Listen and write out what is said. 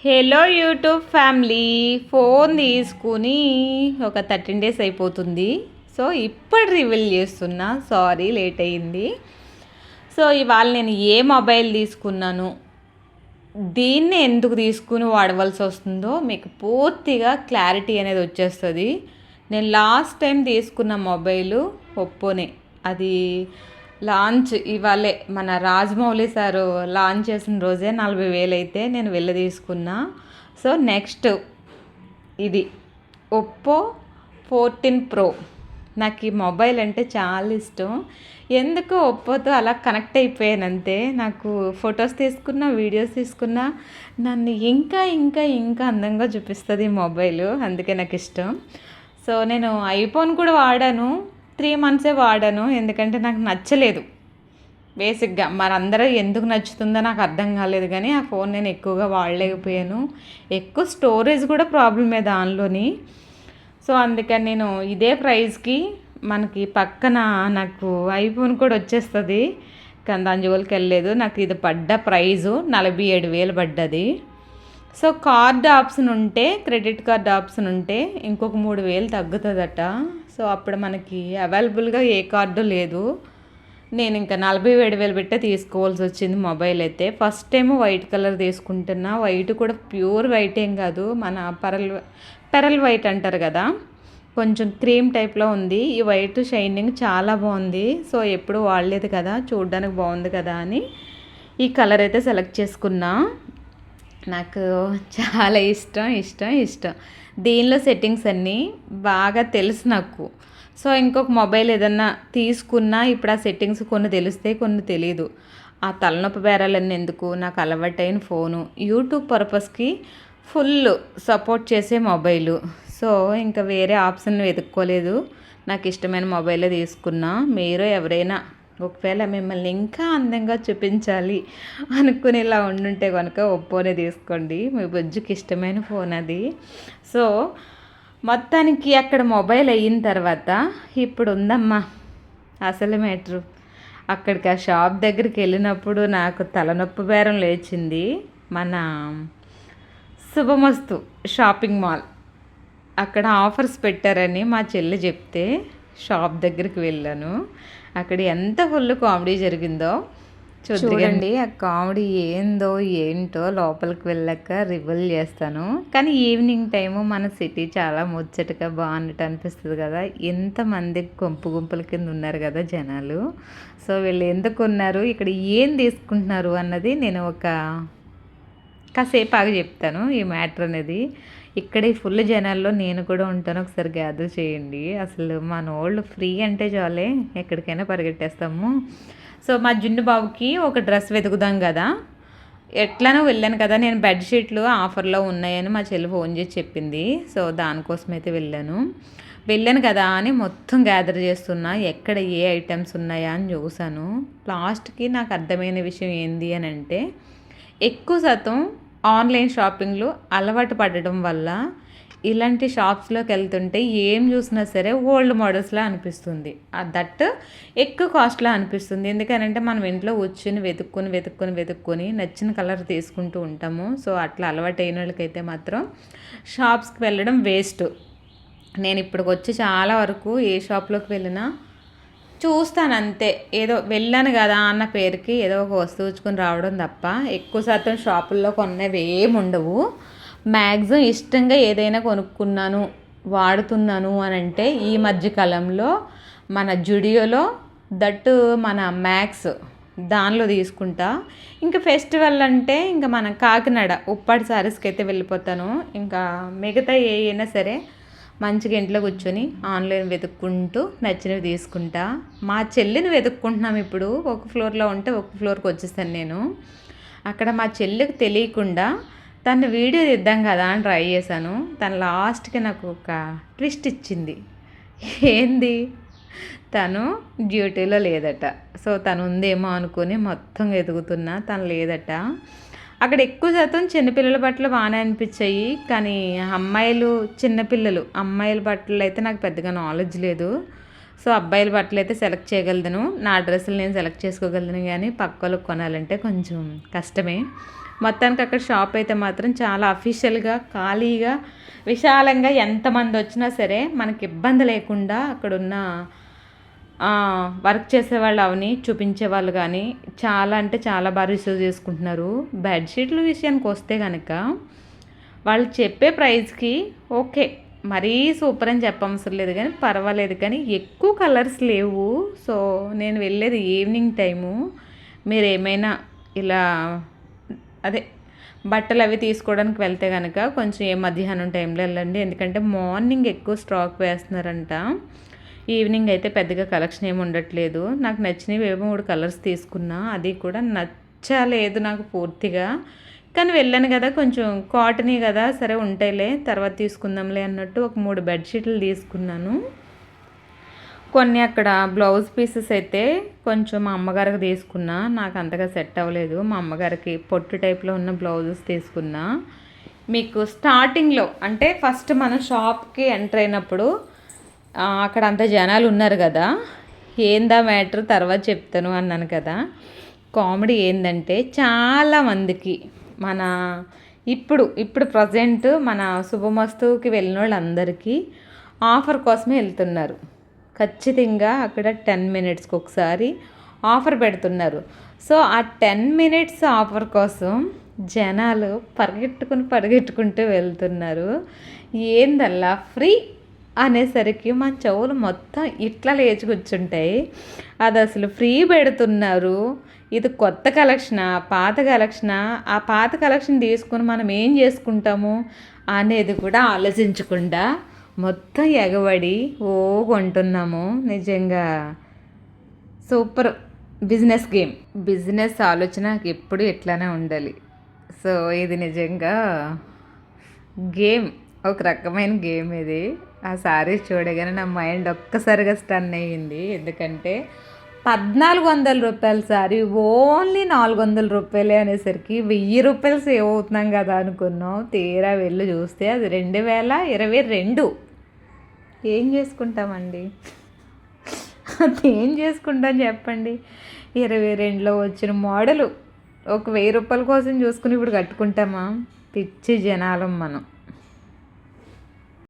Hello YouTube family, phone తీసుకుని ఒక 13 days అయిపోతుంది. సో ఇప్పుడు రివీల్ చేస్తున్నా, సారీ లేట్ అయ్యింది. సో ఇవాళ నేను ఏ మొబైల్ తీసుకున్నాను, దీన్ని ఎందుకు తీసుకుని వాడవలసి వస్తుందో మీకు పూర్తిగా క్లారిటీ అనేది వచ్చేస్తుంది. నేను లాస్ట్ టైం తీసుకున్న మొబైలు ఒప్పోనే. అది లాంచ్ ఇవాళే మన రాజమౌళి సారు లాంచ్ చేసిన రోజే 40,000 అయితే నేను వెళ్ళి తీసుకున్నా. సో నెక్స్ట్ ఇది ఒప్పో 14 ప్రో. నాకు ఈ మొబైల్ అంటే చాలా ఇష్టం. ఎందుకు ఒప్పోతో అలా కనెక్ట్ అయిపోయానంతే. నాకు ఫొటోస్ తీసుకున్నా, వీడియోస్ తీసుకున్నా నన్ను ఇంకా ఇంకా ఇంకా అందంగా చూపిస్తుంది ఈ మొబైల్. అందుకే నాకు ఇష్టం. సో నేను ఐఫోన్ కూడా వాడాను, 3 మంత్సే వాడాను. ఎందుకంటే నాకు నచ్చలేదు బేసిక్గా. మరందరూ ఎందుకు నచ్చుతుందో నాకు అర్థం కాలేదు, కానీ ఆ ఫోన్ నేను ఎక్కువగా వాడలేకపోయాను. ఎక్కువ స్టోరేజ్ కూడా ప్రాబ్లమే దానిలోని. సో అందుకని నేను ఇదే ప్రైస్కి మనకి పక్కన నాకు ఐఫోన్ కూడా వచ్చేస్తుంది, కానీ దాని జోలికి వెళ్ళలేదు. నాకు ఇది పడ్డ ప్రైజు 47,000 పడ్డది. సో కార్డ్ ఆప్షన్ ఉంటే, క్రెడిట్ కార్డ్ ఆప్షన్ ఉంటే ఇంకొక 3,000 తగ్గుతుందట. సో అప్పుడు మనకి అవైలబుల్గా ఏ కార్డు లేదు. నేను ఇంకా 47,000 పెట్టే తీసుకోవాల్సి వచ్చింది మొబైల్ అయితే. ఫస్ట్ టైం వైట్ కలర్ తీసుకుంటున్నా. వైట్ కూడా ప్యూర్ వైట్ ఏం కాదు, మన పెరల్ వైట్ అంటారు కదా, కొంచెం క్రీమ్ టైప్లో ఉంది. ఈ వైట్ షైనింగ్ చాలా బాగుంది. సో ఎప్పుడు వాడలేదు కదా, చూడడానికి బాగుంది కదా అని ఈ కలర్ అయితే సెలెక్ట్ చేసుకున్నా. నాకు చాలా ఇష్టం. దీనిలో సెట్టింగ్స్ అన్నీ బాగా తెలుసు నాకు. సో ఇంకొక మొబైల్ ఏదన్నా తీసుకున్నా ఇప్పుడు ఆ సెట్టింగ్స్ కొన్ని తెలుస్తాయి, కొన్ని తెలియదు. ఆ తలనొప్పి బేరాలన్నీ ఎందుకు, నాకు అలవాటైన ఫోను యూట్యూబ్ పర్పస్కి ఫుల్ సపోర్ట్ చేసే మొబైలు. సో ఇంకా వేరే ఆప్షన్ వెతుక్కోలేదు, నాకు ఇష్టమైన మొబైలే తీసుకున్నా. మీరు ఎవరైనా ఒకవేళ మిమ్మల్ని ఇంకా అందంగా చూపించాలి అనుకుని ఇలా ఉండుంటే కనుక ఒప్పోనే తీసుకోండి, మీ బుజ్జికి ఇష్టమైన ఫోన్ అది. సో మొత్తానికి అక్కడ మొబైల్ అయిన తర్వాత ఇప్పుడు ఉందమ్మా అసలు మ్యాటరు. అక్కడికి ఆ షాప్ దగ్గరికి వెళ్ళినప్పుడు నాకు తలనొప్పి బేరం లేచింది. మన శుభమస్తు షాపింగ్ మాల్ అక్కడ ఆఫర్స్ పెట్టారని మా చెల్లి చెప్తే షాప్ దగ్గరికి వెళ్ళాను. అక్కడ ఎంత ఫుల్ కామెడీ జరిగిందో చూడండి. ఆ కామెడీ ఏంటో లోపలికి వెళ్ళాక రివీల్ చేస్తాను. కానీ ఈవినింగ్ టైము మన సిటీ చాలా ముచ్చటగా బాగున్నట్టు అనిపిస్తుంది కదా. ఎంతమంది గుంపుల కింద ఉన్నారు కదా జనాలు. సో వీళ్ళు ఎందుకు ఉన్నారు, ఇక్కడ ఏం తీసుకుంటున్నారు అన్నది నేను కాసేపు ఆగి చెప్తాను ఈ మ్యాటర్ అనేది. ఇక్కడ ఈ ఫుల్ జనాల్లో నేను కూడా ఉంటాను, ఒకసారి గ్యాదర్ చేయండి. అసలు మన వాళ్ళు ఫ్రీ అంటే చాలే ఎక్కడికైనా పరిగెట్టేస్తాము. సో మా జున్ను బాబుకి ఒక డ్రెస్ వెతుకుదాం కదా, ఎట్లానో వెళ్ళాను కదా. నేను బెడ్షీట్లు ఆఫర్లో ఉన్నాయని మా చెల్లి ఫోన్ చేసి చెప్పింది. సో దానికోసం అయితే వెళ్ళాను కదా అని మొత్తం గ్యాదర్ చేస్తున్నా, ఎక్కడ ఏ ఐటమ్స్ ఉన్నాయా అని చూసాను. లాస్ట్కి నాకు అర్థమైన విషయం ఏంది అని అంటే, ఎక్కువ శాతం ఆన్లైన్ షాపింగ్లు అలవాటు పడడం వల్ల ఇలాంటి షాప్స్లోకి వెళ్తుంటే ఏం చూసినా సరే ఓల్డ్ మోడల్స్లా అనిపిస్తుంది. దట్ ఎక్కువ కాస్ట్లా అనిపిస్తుంది. ఎందుకనంటే మనం ఇంట్లో కూర్చొని వెతుక్కొని నచ్చిన కలర్ తీసుకుంటూ ఉంటాము. సో అట్లా అలవాటు అయిన వాళ్ళకైతే మాత్రం షాప్స్కి వెళ్ళడం వేస్ట్. నేను ఇప్పటికి వచ్చి చాలా వరకు ఏ షాప్లోకి వెళ్ళినా చూస్తాను అంతే. ఏదో వెళ్ళాను కదా అన్న పేరుకి ఏదో ఒక వస్తువు ఉంచుకొని రావడం తప్ప ఎక్కువ శాతం షాపుల్లో కొన్నవి ఏమి ఉండవు. మ్యాక్సిమం ఇష్టంగా ఏదైనా కొనుక్కున్నాను, వాడుతున్నాను అని అంటే ఈ మధ్యకాలంలో మన జుడియోలో, దట్టు మన మ్యాక్స్ దానిలో తీసుకుంటా. ఇంకా ఫెస్టివల్ అంటే ఇంకా మన కాకినాడ ఉప్పాడి సారీస్కి అయితే వెళ్ళిపోతాను. ఇంకా మిగతా అయినా సరే మంచిగా ఇంట్లో కూర్చొని ఆన్లైన్ వెతుక్కుంటూ నచ్చినవి తీసుకుంటా. మా చెల్లిని వెతుక్కుంటున్నాం ఇప్పుడు. ఒక ఫ్లోర్లో ఉంటే ఒక ఫ్లోర్కి వచ్చేస్తాను నేను. అక్కడ మా చెల్లికి తెలియకుండా తను వీడియో తీద్దాం కదా అని ట్రై చేశాను. తను లాస్ట్కి నాకు ఒక ట్విస్ట్ ఇచ్చింది. ఏంది, తను డ్యూటీలో లేదట. సో తను ఉందేమో అనుకుని మొత్తం వెతుకుతున్నా, తను లేదట. అక్కడ ఎక్కువ శాతం చిన్నపిల్లల బట్టలు బాగానే అనిపించాయి, కానీ అమ్మాయిల బట్టలు అయితే నాకు పెద్దగా నాలెడ్జ్ లేదు. సో అబ్బాయిల బట్టలు అయితే సెలెక్ట్ చేయగలను, నా డ్రెస్సులు నేను సెలెక్ట్ చేసుకోగలను, కానీ పక్క వాళ్ళకి కొనాలంటే కొంచెం కష్టమే. మొత్తానికి అక్కడ షాప్ అయితే మాత్రం చాలా అఫీషియల్గా ఖాళీగా విశాలంగా ఎంతమంది వచ్చినా సరే మనకి ఇబ్బంది లేకుండా అక్కడున్న వర్క్ చేసేవాళ్ళు అవని చూపించే వాళ్ళు కానీ చాలా అంటే చాలా బాగా రిసీవ్ చేసుకుంటున్నారు. బెడ్షీట్ల విషయానికి వస్తే కనుక వాళ్ళు చెప్పే ప్రైస్కి ఓకే, మరీ సూపర్ అని చెప్పవసరం లేదు కానీ పర్వాలేదు, కానీ ఎక్కువ కలర్స్ లేవు. సో నేను వెళ్ళేది ఈవినింగ్ టైము. మీరు ఏమైనా ఇలా అదే బట్టలు అవి తీసుకోవడానికి వెళ్తే కనుక కొంచెం మధ్యాహ్నం టైంలో వెళ్ళండి, ఎందుకంటే మార్నింగ్ ఎక్కువ స్టాక్ వేస్తున్నారంట. ఈవినింగ్ అయితే పెద్దగా కలెక్షన్ ఏమి ఉండట్లేదు. నాకు నచ్చినవి ఏమో 3 కలర్స్ తీసుకున్నా, అది కూడా నచ్చలేదు నాకు పూర్తిగా. కానీ వెళ్ళాను కదా, కొంచెం కాటనీ కదా, సరే ఉంటాయిలే తర్వాత తీసుకుందాంలే అన్నట్టు ఒక 3 బెడ్షీట్లు తీసుకున్నాను. కొన్ని అక్కడ బ్లౌజ్ పీసెస్ అయితే కొంచెం మా అమ్మగారికి తీసుకున్నా, నాకు అంతగా సెట్ అవ్వలేదు. మా అమ్మగారికి పొట్టు టైప్లో ఉన్న బ్లౌజెస్ తీసుకున్నా. మీకు స్టార్టింగ్లో అంటే ఫస్ట్ మనం షాప్కి ఎంటర్ అయినప్పుడు అక్కడ అంత జనాలు ఉన్నారు కదా, ఏందా మ్యాటర్ తర్వాత చెప్తాను అన్నాను కదా. కామెడీ ఏంటంటే చాలామందికి మన ఇప్పుడు ప్రజెంట్ మన శుభమస్తుకి వెళ్ళిన వాళ్ళందరికీ ఆఫర్ కోసమే వెళ్తున్నారు. ఖచ్చితంగా అక్కడ 10 మినిట్స్కి ఒకసారి ఆఫర్ పెడుతున్నారు. సో ఆ 10 మినిట్స్ ఆఫర్ కోసం జనాలు పరిగెట్టుకుంటూ వెళ్తున్నారు. ఏందల్లా ఫ్రీ అనేసరికి మా చెవులు మొత్తం ఇట్లా లేచి కూర్చుంటాయి. అది అసలు ఫ్రీ పెడుతున్నారు, ఇది కొత్త కలెక్షనా పాత కలెక్షనా, ఆ పాత కలెక్షన్ తీసుకుని మనం ఏం చేసుకుంటాము అనేది కూడా ఆలోచించకుండా మొత్తం ఎగబడి కొంటున్నాము. నిజంగా సూపర్ బిజినెస్ ఆలోచన ఎప్పుడు ఇట్లానే ఉండాలి. సో ఇది నిజంగా ఒక రకమైన గేమ్ ఇది. ఆ శారీస్ చూడగానే నా మైండ్ ఒక్కసారిగా స్టన్ అయ్యింది. ఎందుకంటే 1400 రూపాయల శారీ ఓన్లీ 400 రూపాయలే అనేసరికి 1000 రూపాయలు సేవ్ అవుతున్నాం కదా అనుకున్నాం. తీరా వెళ్ళి చూస్తే అది 2022. ఏం చేసుకుంటామండి, అది ఏం చేసుకుంటాం చెప్పండి. 22లో వచ్చిన మోడలు ఒక 1000 రూపాయల కోసం చూసుకుని ఇప్పుడు కట్టుకుంటామా? పిచ్చి జనాలం మనం.